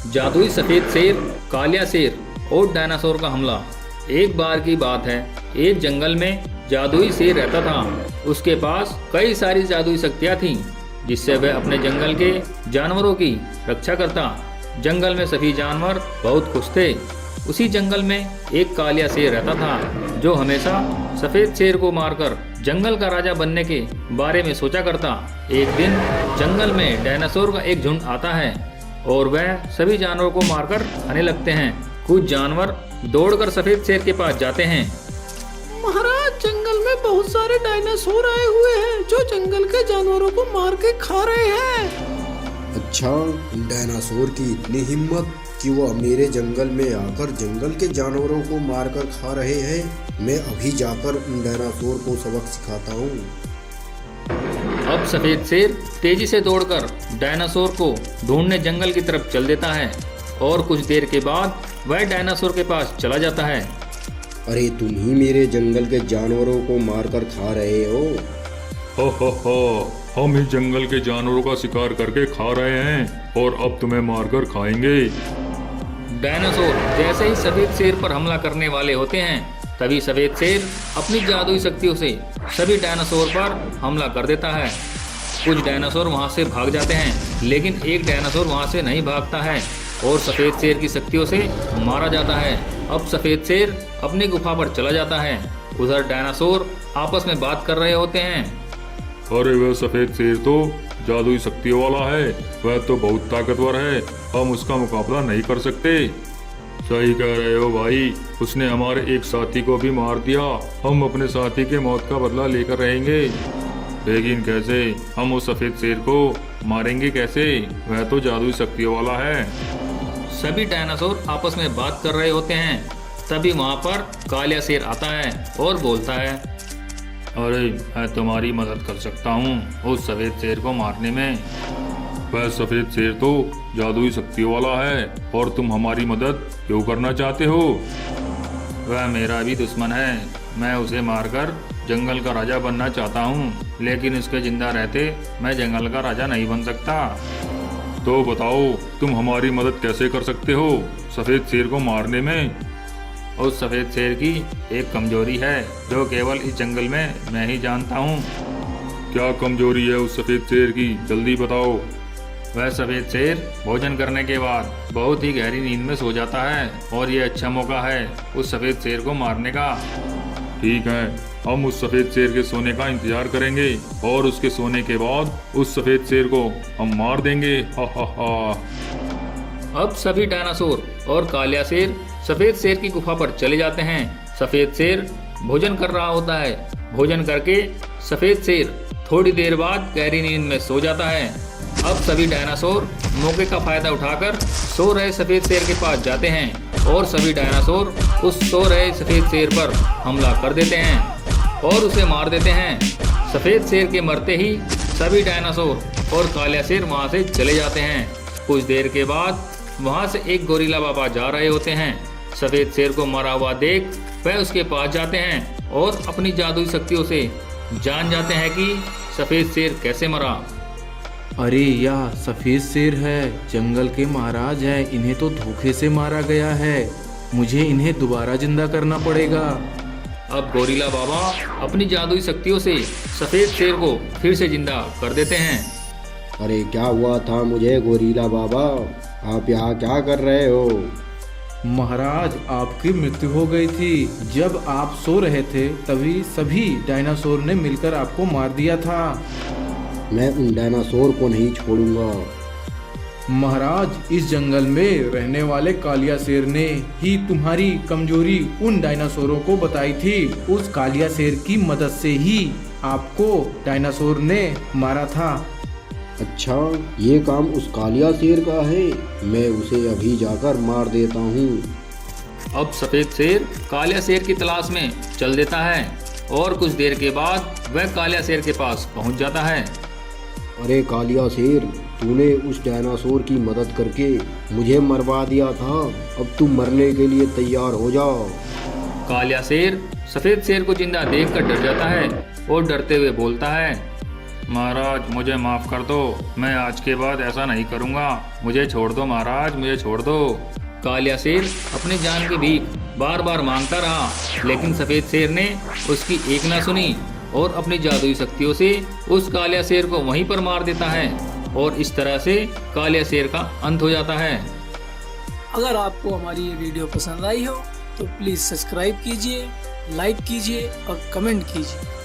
जादुई सफेद शेर, कालिया शेर और डायनासोर का हमला। एक बार की बात है, एक जंगल में जादुई शेर रहता था। उसके पास कई सारी जादुई शक्तियाँ थीं, जिससे वह अपने जंगल के जानवरों की रक्षा करता। जंगल में सभी जानवर बहुत खुश थे। उसी जंगल में एक कालिया शेर रहता था, जो हमेशा सफेद शेर को मारकर जंगल का राजा बनने के बारे में सोचा करता। एक दिन जंगल में डायनासोर का एक झुंड आता है और वह सभी जानवरों को मारकर खाने लगते हैं। कुछ जानवर दौड़कर सफेद शेर के पास जाते हैं। महाराज, जंगल में बहुत सारे डायनासोर आए हुए हैं जो जंगल के जानवरों को मार के खा रहे हैं। अच्छा, डायनासोर की इतनी हिम्मत कि वो मेरे जंगल में आकर जंगल के जानवरों को मारकर खा रहे हैं। मैं अभी जाकर उन डायनासोर को सबक सिखाता हूँ। अब सफेद शेर तेजी से दौड़कर डायनासोर को ढूंढने जंगल की तरफ चल देता है और कुछ देर के बाद वह डायनासोर के पास चला जाता है। अरे, तुम ही मेरे जंगल के जानवरों को मारकर खा रहे हो। हो, हम इस जंगल के जानवरों का शिकार करके खा रहे हैं और अब तुम्हें मारकर खाएंगे। डायनासोर जैसे ही सफेद शेर पर हमला करने वाले होते हैं, तभी सफेद शेर अपनी जादुई शक्तियों से सभी डायनासोर पर हमला कर देता है। कुछ डायनासोर वहां से भाग जाते हैं, लेकिन एक डायनासोर वहां से नहीं भागता है और सफेद शेर की शक्तियों से मारा जाता है। अब सफेद शेर अपनी गुफा पर चला जाता है। उधर डायनासोर आपस में बात कर रहे होते हैं। अरे, वह सफेद शेर तो जादुई शक्तियों वाला है, वह तो बहुत ताकतवर है, हम उसका मुकाबला नहीं कर सकते। सही कह रहे हो भाई, उसने हमारे एक साथी को भी मार दिया। हम अपने साथी के मौत का बदला लेकर रहेंगे। लेकिन कैसे? हम उस सफेद शेर को मारेंगे कैसे? वह तो जादुई शक्तियों वाला है। सभी डायनासोर आपस में बात कर रहे होते हैं। तभी वहां पर कालिया शेर आता है और बोलता है, अरे, मैं तुम्हारी मदद कर सकता हूँ उस सफेद शेर को मारने में। वह सफेद शेर तो जादुई शक्तियों वाला है और तुम हमारी मदद क्यों करना चाहते हो? वह मेरा भी दुश्मन है। मैं उसे मारकर जंगल का राजा बनना चाहता हूँ, लेकिन उसके जिंदा रहते मैं जंगल का राजा नहीं बन सकता। तो बताओ, तुम हमारी मदद कैसे कर सकते हो सफेद शेर को मारने में? उस सफेद शेर की एक कमजोरी है जो केवल इस जंगल में मैं ही जानता हूँ। क्या कमजोरी है उस सफेद शेर की? जल्दी बताओ। वह सफेद शेर भोजन करने के बाद बहुत ही गहरी नींद में सो जाता है और ये अच्छा मौका है उस सफेद शेर को मारने का। ठीक है, हम उस सफेद शेर के सोने का इंतजार करेंगे और उसके सोने के बाद उस सफेद शेर को हम मार देंगे। हा हा हा। अब सभी डायनासोर और कालिया शेर सफेद शेर की गुफा पर चले जाते हैं। सफेद शेर भोजन कर रहा होता है। भोजन करके सफेद शेर थोड़ी देर बाद गहरी नींद में सो जाता है। अब सभी डायनासोर मौके का फायदा उठाकर सो रहे सफेद शेर के पास जाते हैं और सभी डायनासोर उस सो रहे सफेद शेर पर हमला कर देते हैं और उसे मार देते हैं। सफेद शेर के मरते ही सभी डायनासोर और कालिया शेर वहां से चले जाते हैं। कुछ देर के बाद वहां से एक गोरिल्ला बाबा जा रहे होते हैं। सफेद शेर को मरा हुआ देख वह उसके पास जाते हैं और अपनी जादुई शक्तियों से जान जाते हैं कि सफेद शेर कैसे मरा। अरे, यह सफेद शेर है, जंगल के महाराज है। इन्हें तो धोखे से मारा गया है। मुझे इन्हें दोबारा जिंदा करना पड़ेगा। अब गोरिल्ला बाबा अपनी जादुई शक्तियों से सफेद शेर को फिर से जिंदा कर देते हैं। अरे, क्या हुआ था मुझे गोरिल्ला बाबा? आप यहाँ क्या कर रहे हो? महाराज, आपकी मृत्यु हो गई थी। जब आप सो रहे थे तभी सभी डायनासोर ने मिलकर आपको मार दिया था। मैं उन डायनासोर को नहीं छोड़ूंगा। महाराज, इस जंगल में रहने वाले कालिया शेर ने ही तुम्हारी कमजोरी उन डायनासोरों को बताई थी। उस कालिया शेर की मदद से ही आपको डायनासोर ने मारा था। अच्छा, ये काम उस कालिया शेर का है। मैं उसे अभी जाकर मार देता हूँ। अब सफेद शेर कालिया शेर की तलाश में चल देता है और कुछ देर के बाद वह कालिया शेर के पास पहुंच जाता है। अरे कालिया शेर, तूने उस डायनासोर की मदद करके मुझे मरवा दिया था। अब तू मरने के लिए तैयार हो जा। कालिया शेर सफेद शेर को जिंदा देखकर डर जाता है और डरते हुए बोलता है, महाराज मुझे माफ कर दो, मैं आज के बाद ऐसा नहीं करूँगा। मुझे छोड़ दो महाराज, मुझे छोड़ दो। कालिया शेर अपनी जान की भीख बार बार मांगता रहा, लेकिन सफ़ेद शेर ने उसकी एक ना सुनी और अपनी जादुई शक्तियों से उस कालिया शेर को वहीं पर मार देता है और इस तरह से कालिया शेर का अंत हो जाता है। अगर आपको हमारी ये वीडियो पसंद आई हो तो प्लीज़ सब्सक्राइब कीजिए, लाइक कीजिए और कमेंट कीजिए।